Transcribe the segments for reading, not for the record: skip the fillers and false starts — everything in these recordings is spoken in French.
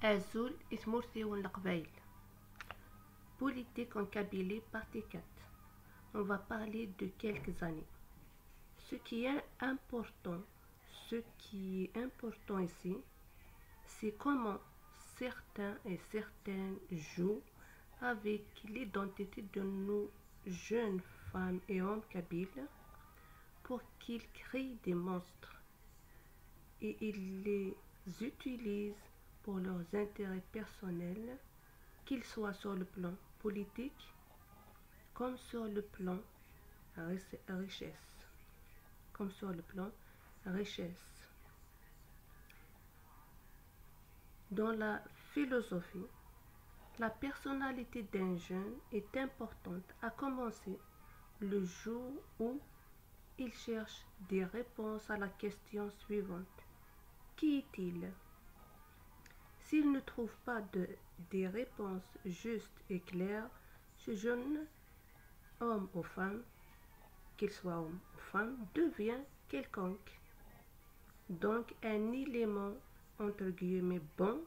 Azul Ismourti L'Aqbaïl. Politique en Kabylie, partie 4. On va parler de quelques années. Ce qui est important, ce qui est important ici, c'est comment certains et certaines jouent avec l'identité de nos jeunes femmes et hommes kabyles pour qu'ils créent des monstres et ils les utilisent pour leurs intérêts personnels, qu'ils soient sur le plan politique comme sur le plan richesse. Comme sur le plan richesse. Dans la philosophie, la personnalité d'un jeune est importante, à commencer le jour où il cherche des réponses à la question suivante. Qui est-il? S'il ne trouve pas des réponses justes et claires, ce jeune homme ou femme, qu'il soit homme ou femme, devient quelconque. Donc un élément entre guillemets bon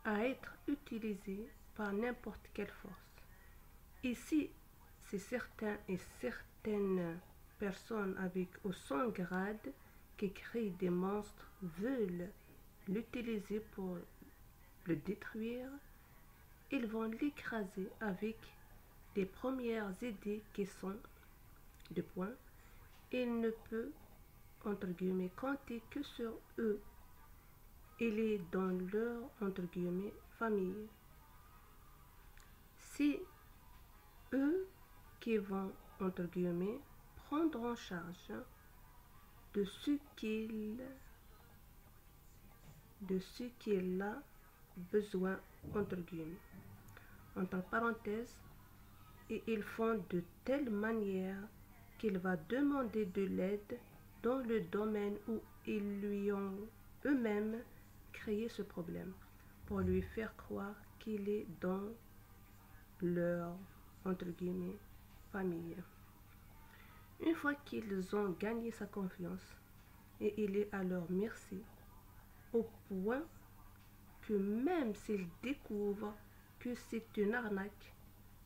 à être utilisé par n'importe quelle force. Ici, c'est certains et certaines personnes avec ou sans grade qui créent des monstres veulent l'utiliser pour le détruire. Ils vont l'écraser avec les premières idées qui sont de points. Il ne peut entre guillemets compter que sur eux. Il est dans leur entre guillemets famille. C'est eux qui vont entre guillemets prendre en charge de ce qu'il a besoin entre guillemets. Entre parenthèses, et ils font de telle manière qu'il va demander de l'aide dans le domaine où ils lui ont eux-mêmes créé ce problème pour lui faire croire qu'il est dans leur entre guillemets famille. Une fois qu'ils ont gagné sa confiance et il est à leur merci, au point que même s'ils découvrent que c'est une arnaque,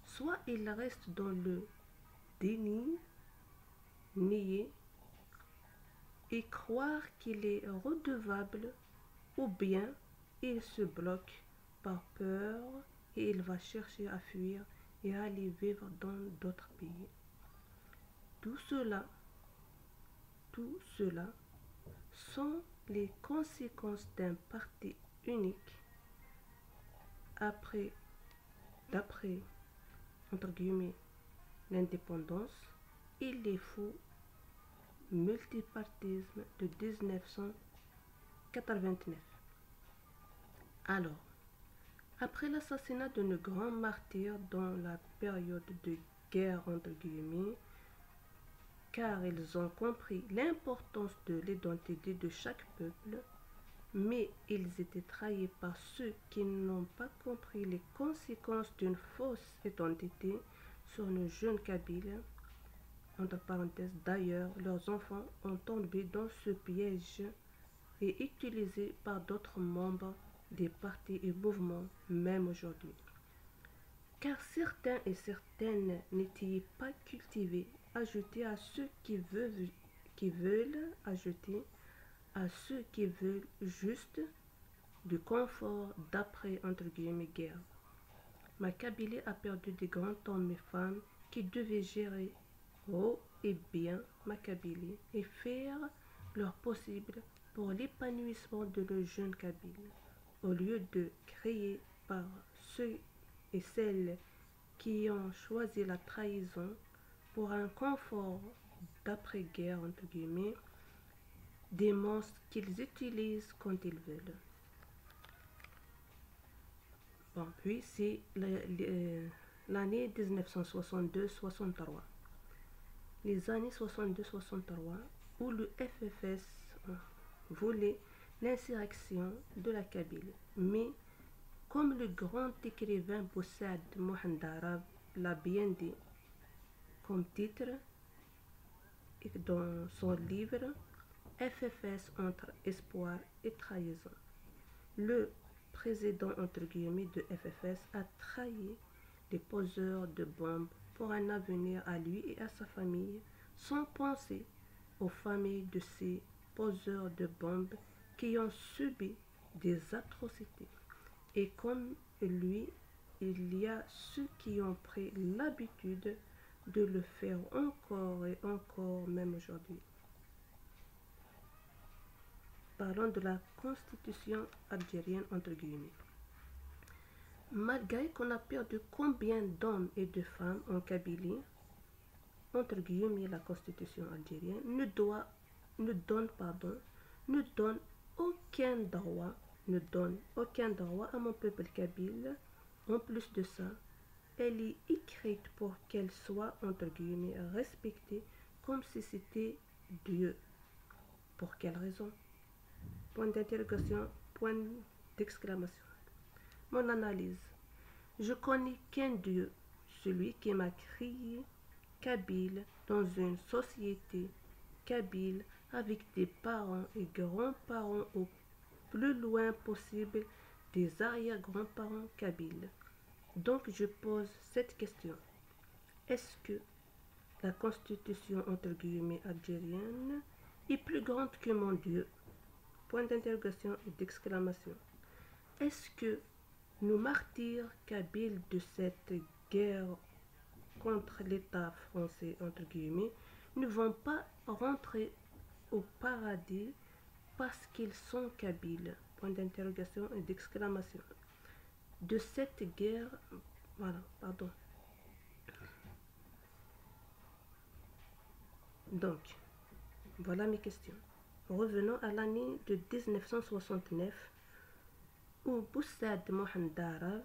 soit il reste dans le déni, nier et croire qu'il est redevable, ou bien il se bloque par peur et il va chercher à fuir et à aller vivre dans d'autres pays. Tout cela sont les conséquences d'un parti unique d'après entre guillemets l'indépendance et les faux multipartisme de 1989. Alors, après l'assassinat de nos grands martyrs dans la période de guerre entre guillemets, car ils ont compris l'importance de l'identité de chaque peuple, mais ils étaient trahis par ceux qui n'ont pas compris les conséquences d'une fausse identité sur nos jeunes Kabyles. Entre parenthèses, d'ailleurs, leurs enfants ont tombé dans ce piège et utilisé par d'autres membres des partis et mouvements, même aujourd'hui. Car certains et certaines n'étaient pas cultivés, ajoutés à ceux qui veulent ajouter à ceux qui veulent juste du confort d'après entre guillemets guerre. Ma Kabylie a perdu des grands hommes et femmes qui devaient gérer haut et bien ma Kabylie et faire leur possible pour l'épanouissement de le jeune Kabyle, au lieu de créer par ceux et celles qui ont choisi la trahison pour un confort d'après-guerre entre guillemets, des monstres qu'ils utilisent quand ils veulent. Bon, puis c'est l'année 1962-63. Les années 62-63 où le FFS voulait l'insurrection de la Kabylie. Mais comme le grand écrivain Boussad Mohandarab l'a bien dit comme titre dans son livre FFS entre espoir et trahison, Le président entre guillemets de FFS a trahi les poseurs de bombes pour un avenir à lui et à sa famille, sans penser aux familles de ces poseurs de bombes qui ont subi des atrocités. Et comme lui, il y a ceux qui ont pris l'habitude de le faire encore et encore, même aujourd'hui. Parlons de la constitution algérienne entre guillemets. Malgré qu'on a perdu combien d'hommes et de femmes en Kabylie, entre guillemets, la constitution algérienne ne donne, pardon, ne donne aucun droit, ne donne aucun droit à mon peuple kabyle. En plus de ça, elle est écrite pour qu'elle soit, entre guillemets, respectée comme si c'était Dieu. Pour quelle raison? Point d'interrogation, point d'exclamation. Mon analyse. Je connais qu'un Dieu, celui qui m'a créé kabyle dans une société kabyle avec des parents et grands-parents au plus loin possible des arrière-grands-parents kabyles. Donc je pose cette question. Est-ce que la constitution entre guillemets algérienne est plus grande que mon Dieu? Point d'interrogation et d'exclamation. Est-ce que nos martyrs kabyles de cette guerre contre l'État français entre guillemets ne vont pas rentrer au paradis parce qu'ils sont kabyles? Point d'interrogation et d'exclamation. De cette guerre, voilà, pardon. Donc, voilà mes questions. Revenons à l'année de 1969 où Boussad Mohandarov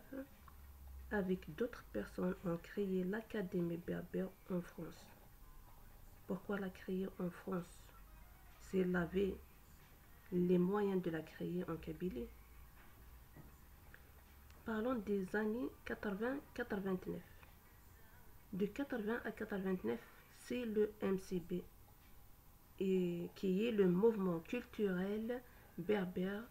avec d'autres personnes ont créé l'Académie berbère en France. Pourquoi la créer en France s'il avait les moyens de la créer en Kabylie? Parlons des années 80-89. De 80 à 89, c'est le MCB, et qui est le mouvement culturel berbère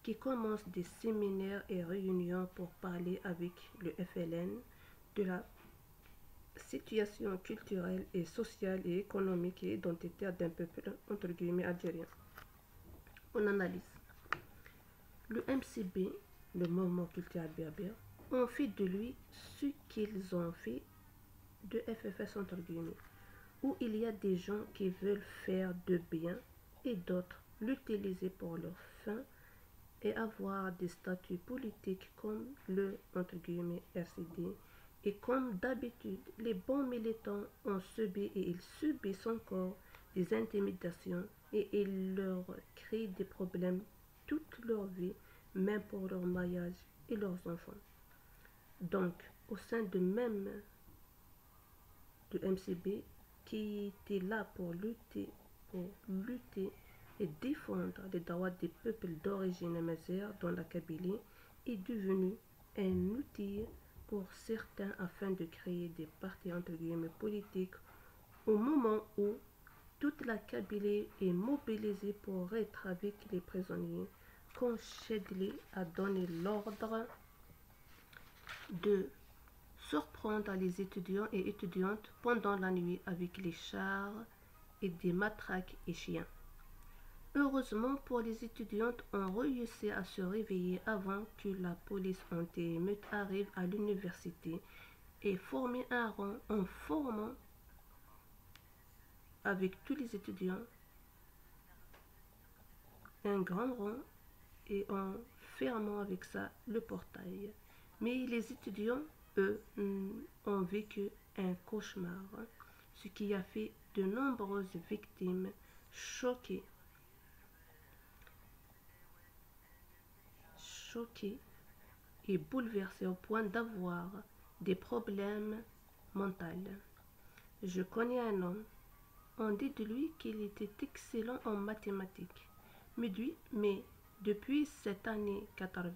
qui commence des séminaires et réunions pour parler avec le FLN de la situation culturelle et sociale et économique et identitaire d'un peuple entre guillemets algérien. On analyse. Le MCB, le mouvement culturel berbère, ont fait de lui ce qu'ils ont fait de FFS entre guillemets, où il y a des gens qui veulent faire de bien et d'autres l'utiliser pour leurs fins et avoir des statuts politiques comme le entre guillemets RCD. Et comme d'habitude, les bons militants ont subi et ils subissent encore des intimidations et ils leur créent des problèmes toute leur vie, même pour leur mariage et leurs enfants. Donc, au sein de même de MCB, qui était là pour lutter et défendre les droits des peuples d'origine mazère dans la Kabylie, est devenu un outil pour certains afin de créer des partis entre guillemets politiques au moment où toute la Kabylie est mobilisée pour être avec les prisonniers, quand Chedli a donné l'ordre de surprendre les étudiants et étudiantes pendant la nuit avec les chars et des matraques et chiens. Heureusement pour les étudiantes, on réussit à se réveiller avant que la police anti-émeute arrive à l'université et former un rang en formant avec tous les étudiants un grand rang et en fermant avec ça le portail. Mais les étudiants, eux, ont vécu un cauchemar, ce qui a fait de nombreuses victimes choquées et bouleversées au point d'avoir des problèmes mentaux. Je connais un homme, on dit de lui qu'il était excellent en mathématiques, mais depuis cette année 80,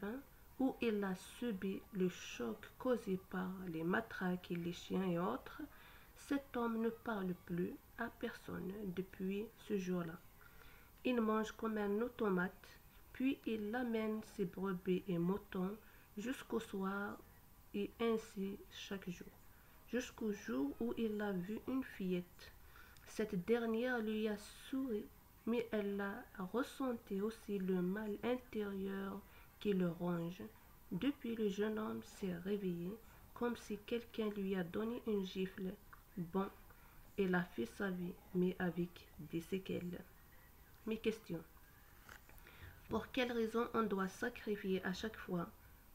où il a subi le choc causé par les matraques et les chiens et autres, cet homme ne parle plus à personne depuis ce jour-là. Il mange comme un automate, puis il amène ses brebis et moutons jusqu'au soir, et ainsi chaque jour, jusqu'au jour où il a vu une fillette. Cette dernière lui a souri, mais elle a ressenti aussi le mal intérieur qui le ronge. Depuis, le jeune homme s'est réveillé, comme si quelqu'un lui a donné une gifle. Bon, il a fait sa vie, mais avec des séquelles. Mes questions. Pour quelle raison on doit sacrifier à chaque fois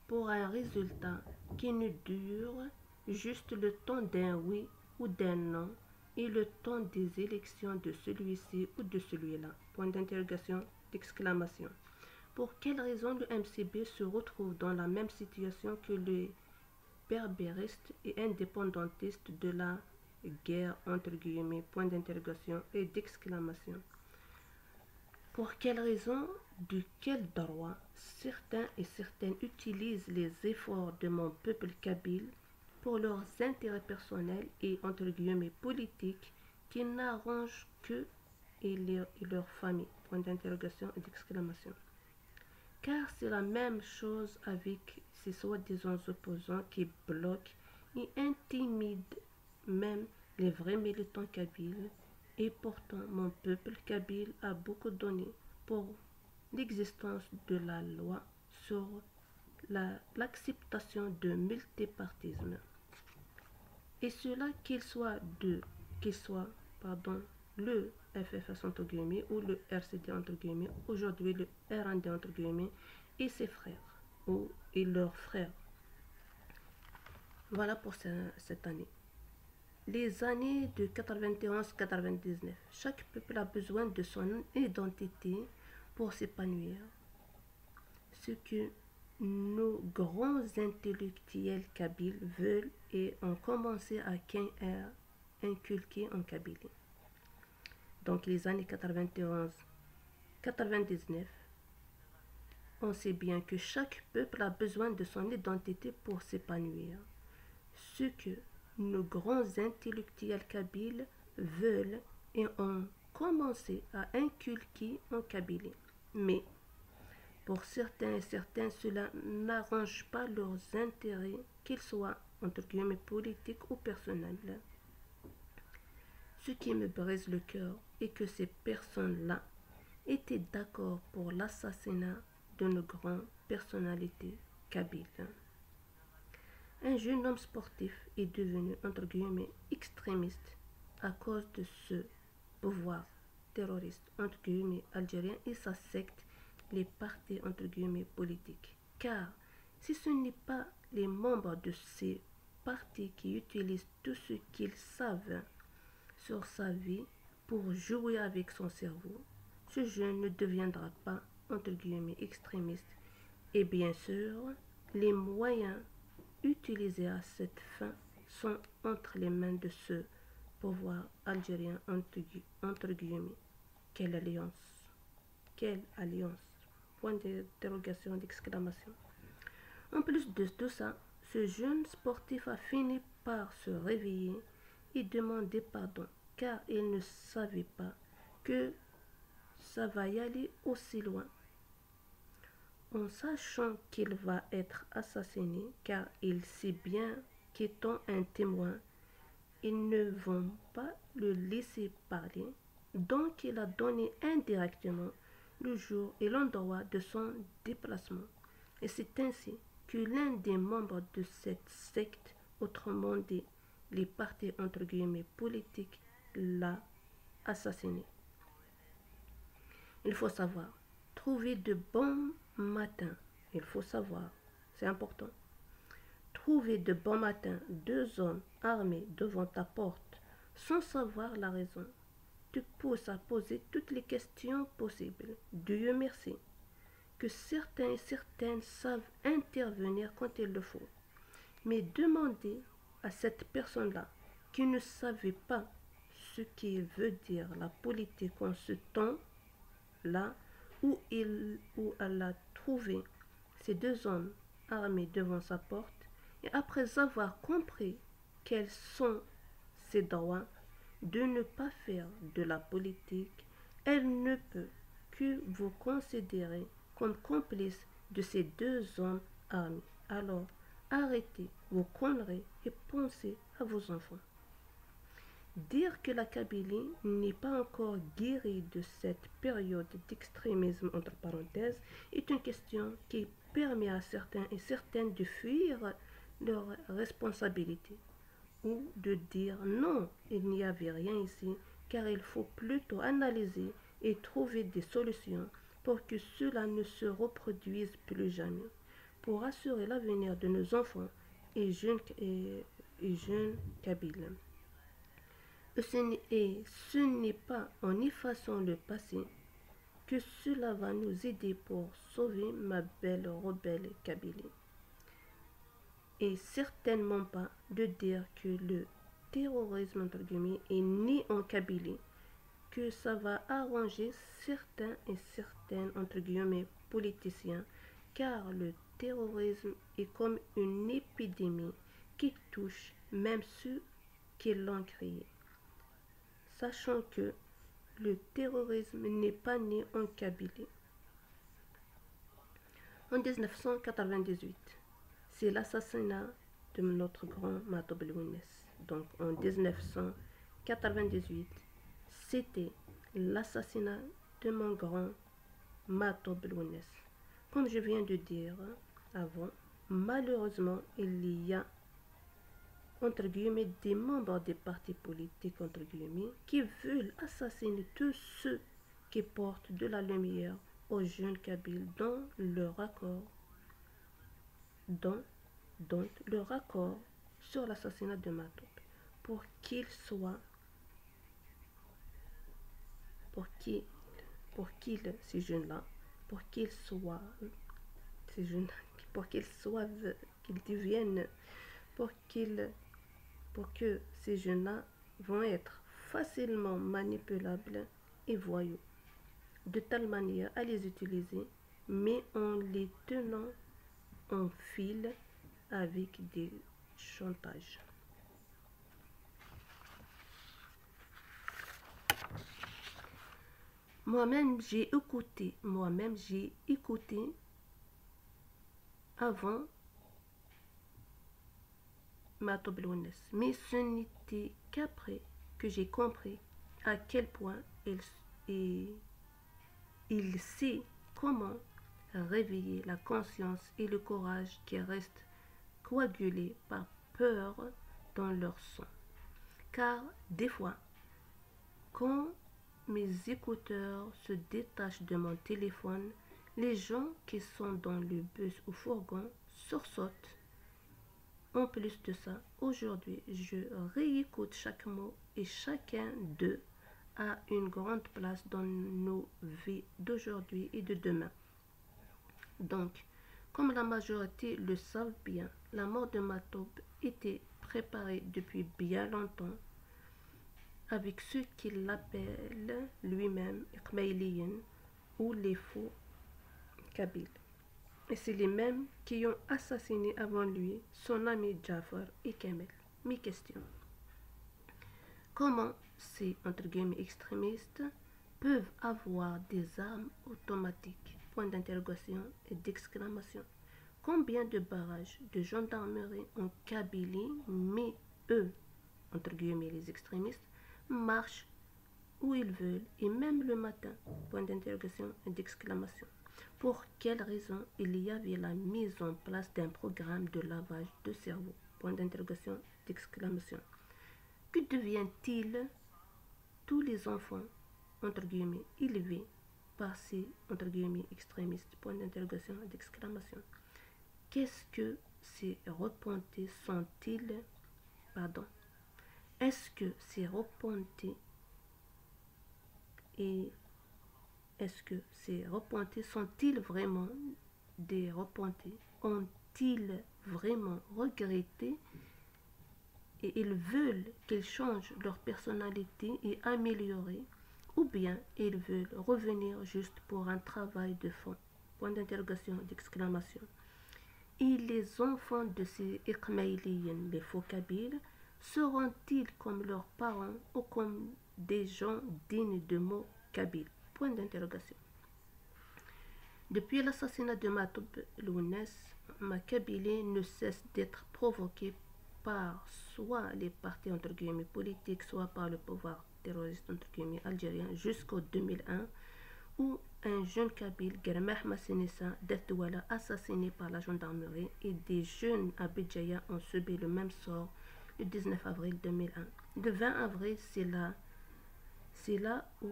pour un résultat qui ne dure juste le temps d'un oui ou d'un non et le temps des élections de celui-ci ou de celui-là? Point d'interrogation, d'exclamation. Pour quelle raison le MCB se retrouve dans la même situation que les berbéristes et indépendantistes de la guerre entre guillemets, point d'interrogation et d'exclamation? Pour quelle raison, de quel droit, certains et certaines utilisent les efforts de mon peuple kabyle pour leurs intérêts personnels et entre guillemets politiques qui n'arrangent qu'eux et leur famille? Point d'interrogation et d'exclamation. Car c'est la même chose avec ces soi-disant opposants qui bloquent et intimident même les vrais militants kabyles. Et pourtant, mon peuple kabyle a beaucoup donné pour l'existence de la loi sur l'acceptation de multipartisme. Et cela qu'il soit le FFS entre guillemets ou le RCD entre guillemets, aujourd'hui le RND entre guillemets, et ses frères et leurs frères. Voilà pour cette année. Les années de 91-99, chaque peuple a besoin de son identité pour s'épanouir. Ce que nos grands intellectuels kabyles veulent et ont commencé à inculquer en Kabylie. Donc les années 91-99, on sait bien que chaque peuple a besoin de son identité pour s'épanouir. Ce que nos grands intellectuels kabyles veulent et ont commencé à inculquer en Kabylie. Mais pour certains et certains, cela n'arrange pas leurs intérêts, qu'ils soient entre guillemets politiques ou personnels. Ce qui me brise le cœur est que ces personnes-là étaient d'accord pour l'assassinat de nos grandes personnalités kabyles. Un jeune homme sportif est devenu entre guillemets extrémiste à cause de ce pouvoir terroriste entre guillemets algérien et sa secte, les partis entre guillemets politiques. Car si ce n'est pas les membres de ces partis qui utilisent tout ce qu'ils savent sur sa vie pour jouer avec son cerveau, ce jeune ne deviendra pas entre guillemets extrémiste. Et bien sûr, les moyens utilisés à cette fin sont entre les mains de ce pouvoir algérien entre guillemets. Quelle alliance! Quelle alliance! Point d'interrogation, d'exclamation. En plus de tout ça, ce jeune sportif a fini par se réveiller et demander pardon, car il ne savait pas que ça va y aller aussi loin. En sachant qu'il va être assassiné, car il sait bien qu'étant un témoin, ils ne vont pas le laisser parler, donc il a donné indirectement le jour et l'endroit de son déplacement. Et c'est ainsi que l'un des membres de cette secte, autrement dit les partis entre guillemets politiques, l'a assassiné. Il faut savoir, trouver de bons matins, il faut savoir, c'est important. Trouver de bon matin 2 hommes armés devant ta porte sans savoir la raison te pousse à poser toutes les questions possibles. Dieu merci que certains et certaines savent intervenir quand il le faut. Mais demander à cette personne-là qui ne savait pas ce qui veut dire la politique en ce temps-là, où elle a trouvé ces 2 hommes armés devant sa porte, et après avoir compris quels sont ses droits de ne pas faire de la politique, elle ne peut que vous considérer comme complices de ces deux hommes armés. Alors, arrêtez vos conneries et pensez à vos enfants. Dire que la Kabylie n'est pas encore guérie de cette période d'extrémisme entre parenthèses est une question qui permet à certains et certaines de fuir leurs responsabilités ou de dire non, il n'y avait rien ici, car il faut plutôt analyser et trouver des solutions pour que cela ne se reproduise plus jamais, pour assurer l'avenir de nos enfants et jeunes Kabyles. Ce n'est pas en effaçant le passé que cela va nous aider pour sauver ma belle rebelle Kabylie. Et certainement pas de dire que le terrorisme entre guillemets est né en Kabylie, que ça va arranger certains et certaines entre guillemets politiciens, car le terrorisme est comme une épidémie qui touche même ceux qui l'ont créé. Sachant que le terrorisme n'est pas né en Kabylie. En 1998, c'est l'assassinat de notre grand Matoub El-Ounes. Donc en 1998, c'était l'assassinat de mon grand Matoub El-Ounes. Comme je viens de dire avant, malheureusement, il y a entre guillemets des membres des partis politiques entre guillemets qui veulent assassiner tous ceux qui portent de la lumière aux jeunes Kabyles dans leur accord sur l'assassinat de Matoub pour qu'ils soient ces jeunes-là pour qu'ils soient ces jeunes pour qu'ils soient qu'ils deviennent pour que ces jeunes-là vont être facilement manipulables et voyous, de telle manière à les utiliser, mais en les tenant en fil avec des chantages. Moi-même, j'ai écouté avant Matoub El-Ounes, mais ce n'était qu'après que j'ai compris à quel point il sait comment réveiller la conscience et le courage qui restent coagulés par peur dans leur sang. Car des fois, quand mes écouteurs se détachent de mon téléphone, les gens qui sont dans le bus ou fourgon sursautent. En plus de ça, aujourd'hui, je réécoute chaque mot et chacun d'eux a une grande place dans nos vies d'aujourd'hui et de demain. Donc, comme la majorité le savent bien, la mort de Matoub était préparée depuis bien longtemps avec ceux qu'il appelle lui-même Ikmailiyin ou les faux Kabyles. Et c'est les mêmes qui ont assassiné avant lui son ami Jafar et Kamel. Mes questions. Comment ces entre guillemets extrémistes peuvent avoir des armes automatiques? Point d'interrogation et d'exclamation. Combien de barrages de gendarmerie en Kabylie, mais eux, entre guillemets les extrémistes, marchent où ils veulent et même le matin? Point d'interrogation et d'exclamation. Pour quelle raison il y avait la mise en place d'un programme de lavage de cerveau? Point d'interrogation, d'exclamation. Que devient-il tous les enfants, entre guillemets, élevés par ces, entre guillemets, extrémistes? Point d'interrogation, d'exclamation. Qu'est-ce que ces repentis sont-ils? Pardon. Est-ce que ces repentis sont-ils vraiment des repentis? Ont-ils vraiment regretté et ils veulent qu'ils changent leur personnalité et améliorer, ou bien ils veulent revenir juste pour un travail de fond? Point d'interrogation, d'exclamation. Et les enfants de ces Ikmailiyin, les faux Kabyles, seront-ils comme leurs parents ou comme des gens dignes de mots Kabyles? Point d'interrogation. Depuis l'assassinat de Matoub Lounès, ma Kabylie ne cesse d'être provoquée par soit les partis entre guillemets politiques, soit par le pouvoir terroriste entre guillemets algérien jusqu'au 2001 où un jeune Kabyle, Germah Massinissa d'Etdouala, assassiné par la gendarmerie, et des jeunes à Béjaïa ont subi le même sort le 19 avril 2001. Le 20 avril, c'est là où,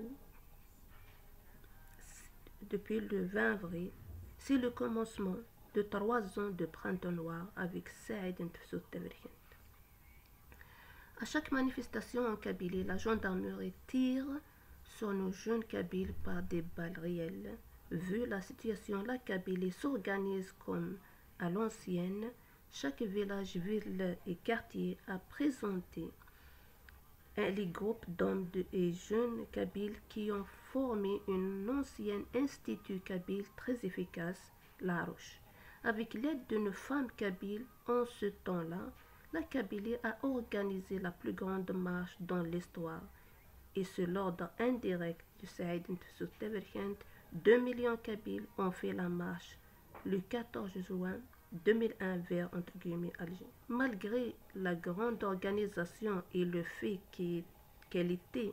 depuis le 20 avril, c'est le commencement de 3 ans de printemps noir avec Saïd Ntefsou Taverhian. À chaque manifestation en Kabylie, la gendarmerie tire sur nos jeunes Kabyles par des balles réelles. Vu la situation, la Kabylie s'organise comme à l'ancienne. Chaque village, ville et quartier a présenté les groupes d'hommes et jeunes Kabyles qui ont formé un ancien institut kabyle très efficace, La Roche. Avec l'aide de nos femmes kabyles, en ce temps-là, la Kabylie a organisé la plus grande marche dans l'histoire. Et sur l'ordre indirect de Saïd Ntefsou Taverhian, 2 millions Kabyles ont fait la marche le 14 juin 2001 vers entre guillemets Alger. Malgré la grande organisation et le fait qu'elle était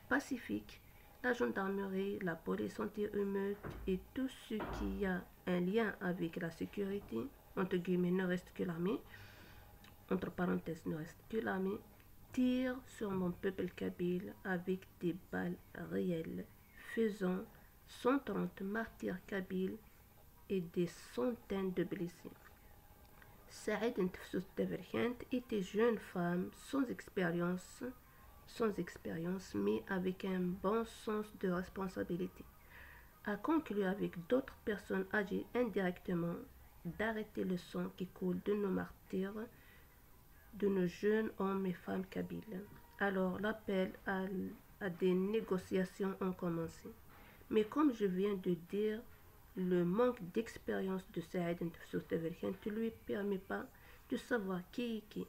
pacifique, la gendarmerie, la police anti-émeute et tout ce qui a un lien avec la sécurité, entre guillemets, ne reste que l'armée, entre parenthèses, ne reste que l'armée, tire sur mon peuple kabyle avec des balles réelles, faisant 130 martyrs kabyles et des centaines de blessés. Saïd Ntefsou Taverhian était jeune femme sans expérience, mais avec un bon sens de responsabilité. A conclu avec d'autres personnes âgées indirectement d'arrêter le sang qui coule de nos martyrs, de nos jeunes hommes et femmes kabyles. Alors l'appel à des négociations ont commencé. Mais comme je viens de dire, le manque d'expérience de Saïd Ntefsou Taverhian ne lui permet pas de savoir qui est qui.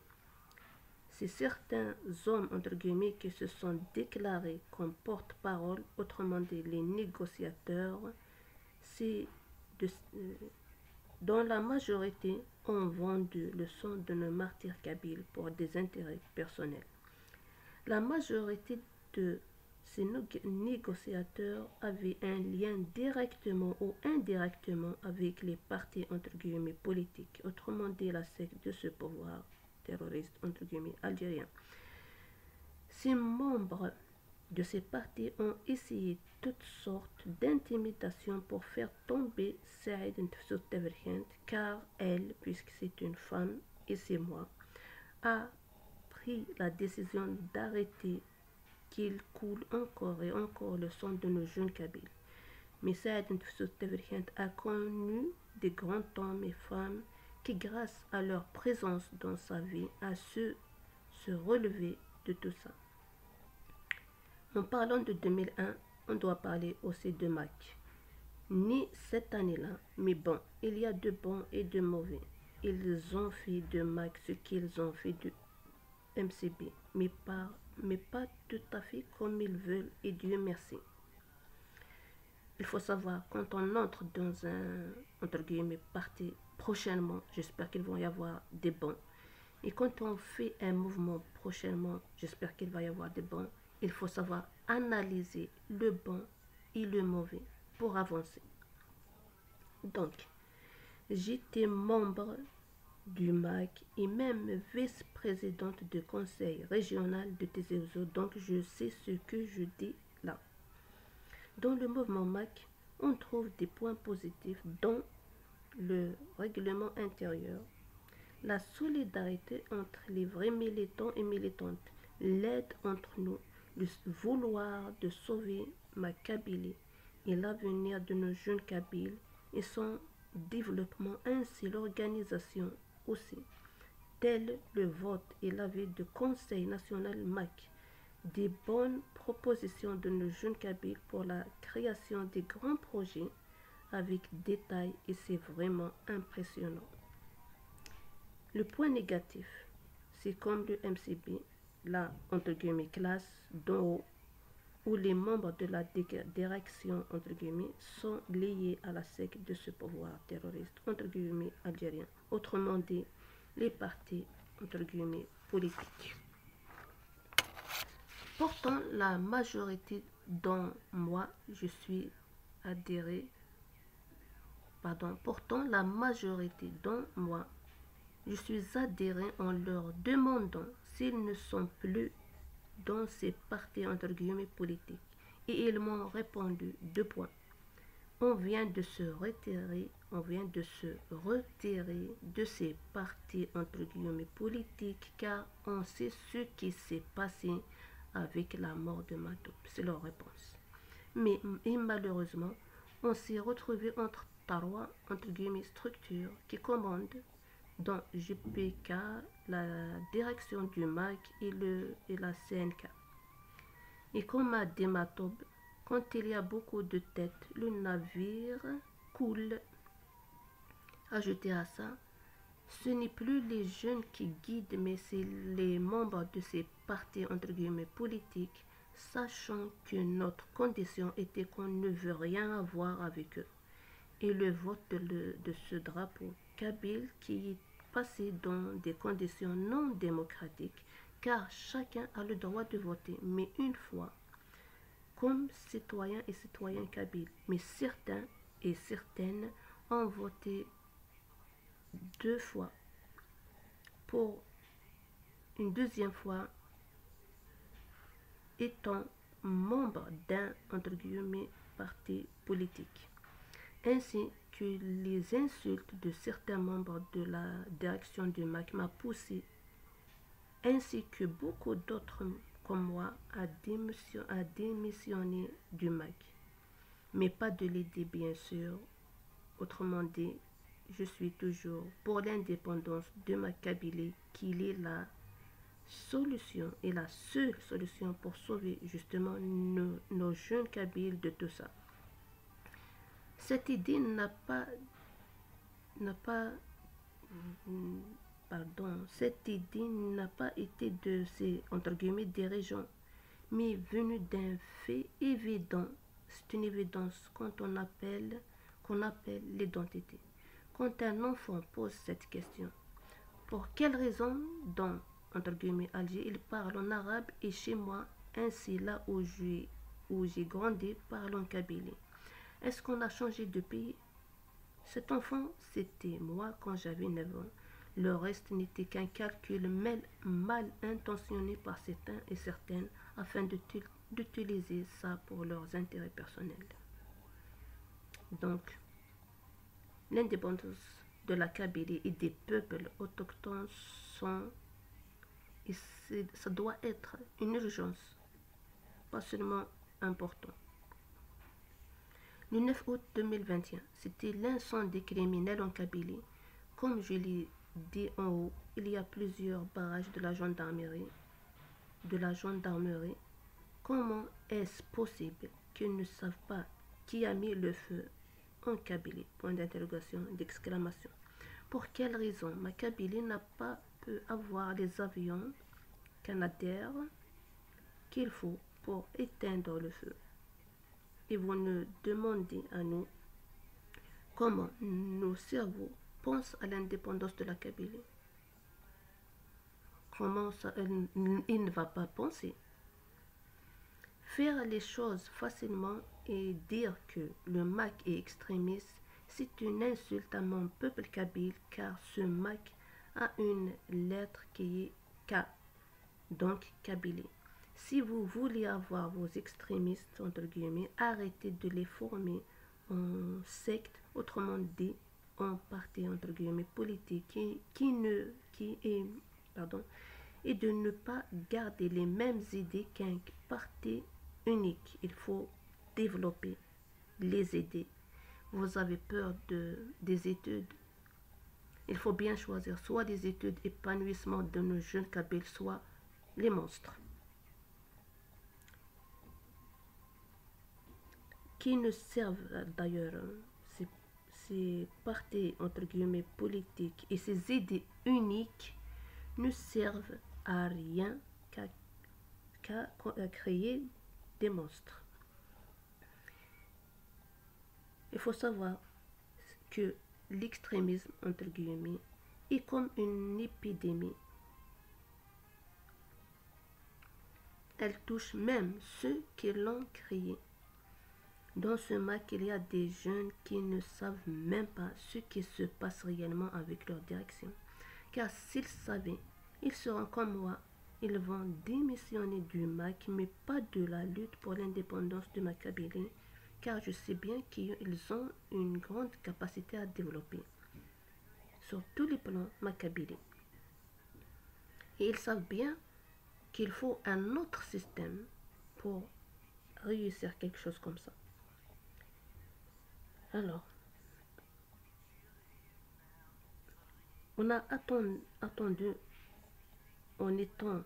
C'est certains hommes, entre guillemets, qui se sont déclarés comme porte-parole, autrement dit les négociateurs, dont la majorité ont vendu le sang de nos martyrs kabyles pour des intérêts personnels. La majorité de ces négociateurs avaient un lien directement ou indirectement avec les partis entre guillemets politiques, autrement dit la secte de ce pouvoir terroriste entre guillemets algérien. Ces membres de ces partis ont essayé toutes sortes d'intimidations pour faire tomber Saïd Ntefsou Taverhian, car elle, puisque c'est une femme et c'est moi, a pris la décision d'arrêter qu'il coule encore et encore le sang de nos jeunes Kabyles. Mais Saïd Ntefsou Taverhian a connu des grands hommes et femmes qui, grâce à leur présence dans sa vie, a su se relever de tout ça. En parlant de 2001, on doit parler aussi de Mac. Ni cette année-là, mais bon, il y a de bons et de mauvais. Ils ont fait de Mac ce qu'ils ont fait de MCB, mais pas tout à fait comme ils veulent, et Dieu merci. Il faut savoir, quand on entre dans un, entre guillemets, parti prochainement, j'espère qu'il va y avoir des bons. Et quand on fait un mouvement prochainement, j'espère qu'il va y avoir des bons. Il faut savoir analyser le bon et le mauvais pour avancer. Donc, j'étais membre du MAC et même vice-présidente du conseil régional de Tizi Ouzou, donc je sais ce que je dis là. Dans le mouvement MAC, on trouve des points positifs dont le règlement intérieur, la solidarité entre les vrais militants et militantes, l'aide entre nous, le vouloir de sauver ma Kabylie et l'avenir de nos jeunes Kabyles et son développement, ainsi l'organisation aussi, tel le vote et l'avis du Conseil national MAC, des bonnes propositions de nos jeunes Kabyles pour la création des grands projets avec détail et c'est vraiment impressionnant. Le point négatif, c'est comme le MCB, la entre guillemets classe d'en haut, où les membres de la direction entre guillemets sont liés à la secte de ce pouvoir terroriste entre guillemets algérien, autrement dit les partis entre guillemets politiques. Pourtant la majorité dont moi je suis adhéré, pourtant la majorité dont moi je suis adhéré en leur demandant s'ils ne sont plus dans ces partis entre guillemets politiques. Et ils m'ont répondu 2 points. On vient de se retirer de ces partis entre guillemets politiques car on sait ce qui s'est passé avec la mort de Matoub. C'est leur réponse. Mais malheureusement, on s'est retrouvé entre trois entre guillemets structures qui commandent dans JPK, la direction du MAC et la CNK. Et comme a dit Matoub, quand il y a beaucoup de têtes, le navire coule. Ajoutez à ça, ce n'est plus les jeunes qui guident, mais c'est les membres de ces partis entre guillemets politiques, sachant que notre condition était qu'on ne veut rien avoir avec eux. Et le vote de ce drapeau kabyle qui est passé dans des conditions non démocratiques, car chacun a le droit de voter, mais une fois, comme citoyens et citoyens kabyles. Mais certains et certaines ont voté 2 fois pour une deuxième fois étant membre d'un entre guillemets parti politique, ainsi que les insultes de certains membres de la direction du MAC m'a poussé, ainsi que beaucoup d'autres comme moi, à démissionner du MAC. Mais pas de l'idée bien sûr. Autrement dit, je suis toujours pour l'indépendance de ma Kabylie, qu'il est la solution et la seule solution pour sauver justement nos jeunes Kabyles de tout ça. Cette idée cette idée n'a pas été de ces entre guillemets dirigeants, mais venue d'un fait évident. C'est une évidence qu'on appelle l'identité. Quand un enfant pose cette question, pour quelle raison dans entre guillemets Alger il parle en arabe et chez moi, ainsi là où j'ai grandi, parle en kabylie. Est-ce qu'on a changé de pays? Cet enfant, c'était moi quand j'avais 9 ans. Le reste n'était qu'un calcul mal intentionné par certains et certaines afin d'utiliser ça pour leurs intérêts personnels. Donc, l'indépendance de la Kabylie et des peuples autochtones ça doit être une urgence, pas seulement important. Le 9 août 2021, c'était l'incendie criminel en Kabylie. Comme je l'ai dit en haut, il y a plusieurs barrages de la gendarmerie. Comment est-ce possible qu'ils ne savent pas qui a mis le feu en Kabylie? Point d'interrogation, d'exclamation. Pour quelle raison ma Kabylie n'a pas pu avoir les avions Canadair qu'il faut pour éteindre le feu? Et vous nous demandez à nous comment nos cerveaux pensent à l'indépendance de la Kabylie. Comment ça, il ne va pas penser. Faire les choses facilement et dire que le MAC est extrémiste, c'est une insulte à mon peuple kabyle, car ce MAC a une lettre qui est K, donc Kabylie. Si vous voulez avoir vos extrémistes, entre guillemets, arrêtez de les former en secte, autrement dit, en parti, entre guillemets, politique, et de ne pas garder les mêmes idées qu'un parti unique. Il faut développer, les aider. Vous avez peur des études. Il faut bien choisir soit des études épanouissement de nos jeunes kabyles, soit les monstres. Qui ne servent d'ailleurs ces partis entre guillemets politiques et ces idées uniques ne servent à rien qu'à créer des monstres. Il faut savoir que l'extrémisme, entre guillemets, est comme une épidémie. Elle touche même ceux qui l'ont créée. Dans ce Mac, il y a des jeunes qui ne savent même pas ce qui se passe réellement avec leur direction. Car s'ils savaient, ils seront comme moi. Ils vont démissionner du Mac, mais pas de la lutte pour l'indépendance de ma Kabylie, car je sais bien qu'ils ont une grande capacité à développer, sur tous les plans, ma Kabylie. Et ils savent bien qu'il faut un autre système pour réussir quelque chose comme ça. Alors, on a attendu en étant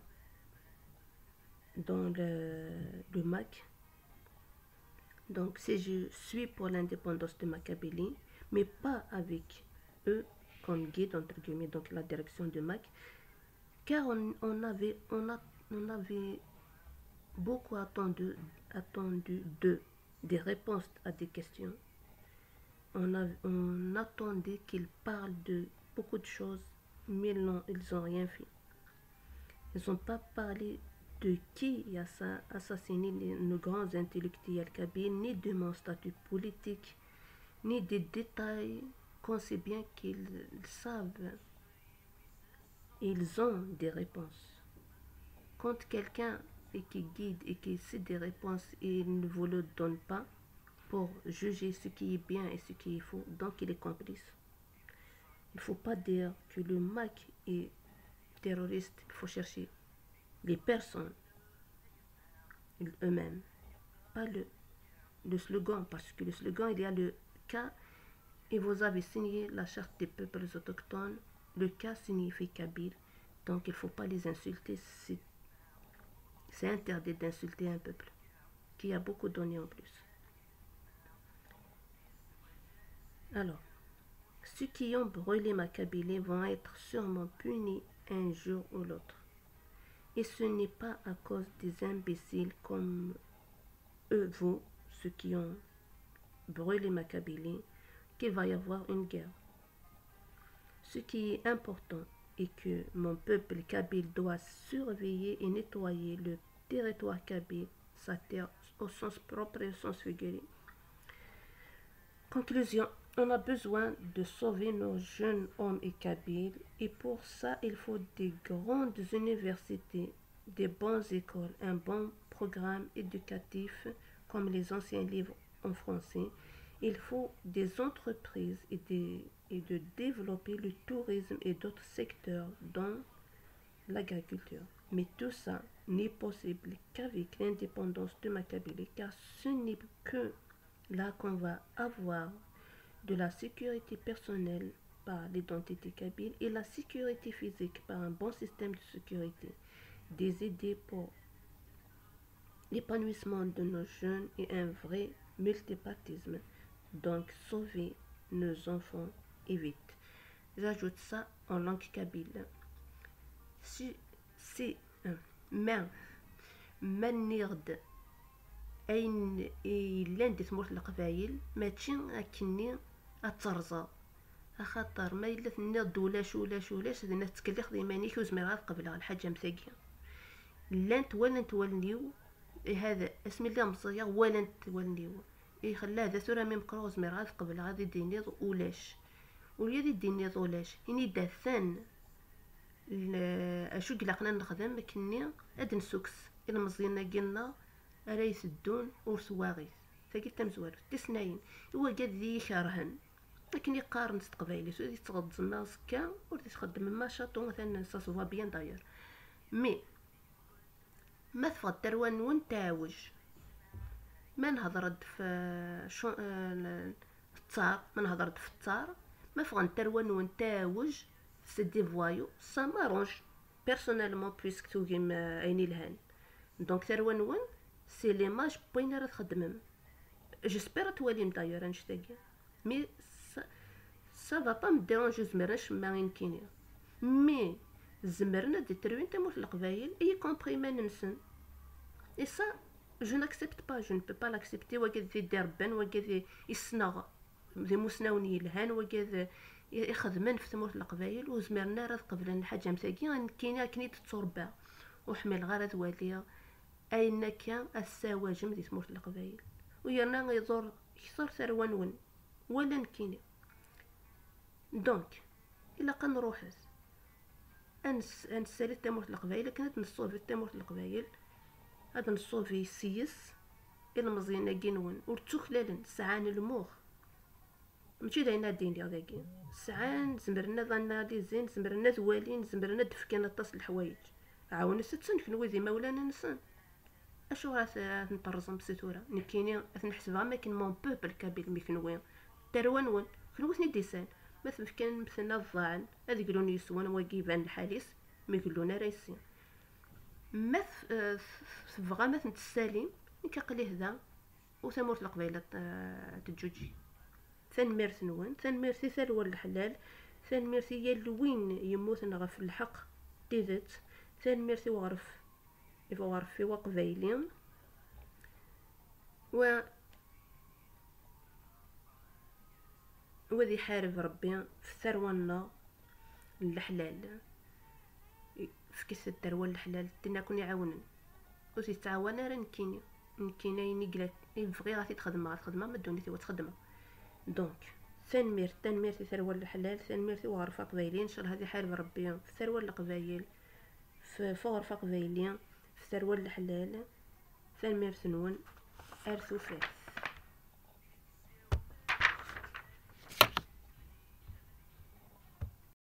dans le Mac. Donc, si je suis pour l'indépendance de ma Kabylie, mais pas avec eux comme guide, entre guillemets, donc la direction du Mac, car on avait beaucoup attendu d'eux des réponses à des questions. On attendait qu'ils parlent de beaucoup de choses, mais non, ils n'ont rien fait. Ils n'ont pas parlé de qui a assassiné nos grands intellectuels kabyles, ni de mon statut politique, ni des détails qu'on sait bien qu'ils savent. Ils ont des réponses. Quand quelqu'un qui guide et qui sait des réponses et il ne vous le donne pas pour juger ce qui est bien et ce qui est faux, donc il est complice. Il ne faut pas dire que le Mac est terroriste, il faut chercher les personnes eux-mêmes, pas le slogan, parce que le slogan, il y a le cas et vous avez signé la charte des peuples autochtones, le cas signifie Kabyle, donc il ne faut pas les insulter, c'est interdit d'insulter un peuple qui a beaucoup donné en plus. Alors, ceux qui ont brûlé ma Kabylie vont être sûrement punis un jour ou l'autre. Et ce n'est pas à cause des imbéciles comme vous, ceux qui ont brûlé ma Kabylie, qu'il va y avoir une guerre. Ce qui est important est que mon peuple kabyle doit surveiller et nettoyer le territoire kabyle, sa terre, au sens propre et au sens figuré. Conclusion, on a besoin de sauver nos jeunes hommes et kabyles, et pour ça, il faut des grandes universités, des bonnes écoles, un bon programme éducatif comme les anciens livres en français. Il faut des entreprises et de développer le tourisme et d'autres secteurs dans l'agriculture. Mais tout ça n'est possible qu'avec l'indépendance de ma Kabylie, car ce n'est que là qu'on va avoir de la sécurité personnelle par l'identité kabyle et la sécurité physique par un bon système de sécurité, des idées pour l'épanouissement de nos jeunes et un vrai multipartisme. Donc sauver nos enfants et vite. J'ajoute ça en langue kabyle. Si من نرد أين إلا نديت مورت القبايل ماشي أكني أترزا خاطر ما إلا تنض ولاش هذا الناس تكلخ ديمانيك وزميرها قبلها الحاجة مساقية لانت ولا نتولنيو هذا اسم الله مصيغ ولا نتولنيو خلا هذا ثورة ميم قرو زميرها قبلها غادي دينيض ولاش وليا دينيض ولاش إني داثان اشو قلقنا نخدم كني اد نسوكس الى مزينا قلنا راه يسدون ورسواغيث ثاقي تمزوار تسناين هو قاد ذي يشارهن لكن يقارن قبايلي سو تغض زما سكا ورد تخدم ما شاطو مثلا سا سوفا بيان داير مي ما تفض تروان وين تعوج ما نهضرد في شو التصار ما نهضرد في التصار ما فغن تروان وين تعوج c'est des voyous, ça m'arrange personnellement puisque tout game aini lhan. Donc Tharwan Wan, c'est l'image point à khadmem. J'espère toi lim d'ailleurs un ch'tagi. Mais ça va pas me déranger zmerach ma يمكن. Mais زمرنا دي تروين تموت القبايل y compris ما ننسن. Et ça جو ناكسبت با، جو نبي با لاكسبتي. وكاد دير ربان، وكاد يصنغ ذي مسناون يلهان، وكاد يخدمن في ثمورة القبايل، وزمرنا راه قبلنا حاجه مساكين كاينه كني تتربى وحمل غير ذواليا اين كان السواجم دي ثمورة القبايل، ويرنا يدور كثر ثروانون ولا نكيني. دونك الا كنروح انسالي ثمورة القبايل، كانت نصوفي ثمورة القبايل، هذا نصوفي سيس المزيانة كينون ورتوخلالن سعان الموخ، ماشي داينا دين داكي سعان زمرنا ظنا لي زين، زمرنا ذوالين، زمرنا دفكنا طاس الحوايج، عاون ستسن كنوي ذي مولانا نسن اشو غاس نطرزم بسيتورا نكيني نحسبها ما كان مون بوبل كابيل ميكنوي تروانون كنوي ثني ديسان مثلا كان مثلنا الضاعن هذي يقولون يسوون واقيبان الحاليس ما يقولون رايسين مث بغا مثلا تسالين نكاقليه ذا وثمورة القبيلة تجوجي. ثان ميرث نوان، ثان ميرثي ثروة الحلال، ثان ميرثي يلوين يموتن غف الحق تيذت، ثان ميرثي وغرف في وقبايلين وذي حارب ربي في ثرونا الحلال، في كيس الثروة الحلال تنا كون يعاونن وسي تعاون راه نكينا ينقلات يبغي غادي تخدم ما دونيتي وتخدم. دونك ثان ميرثي ثروة الحلال، ثان ميرثي وغرفة قبايلين، ان شاء الله هذه حارب ربي في ثروة القبايل، في غرفة قبايلين، في ثروة الحلال، ثان ميرث نون ارثو فات.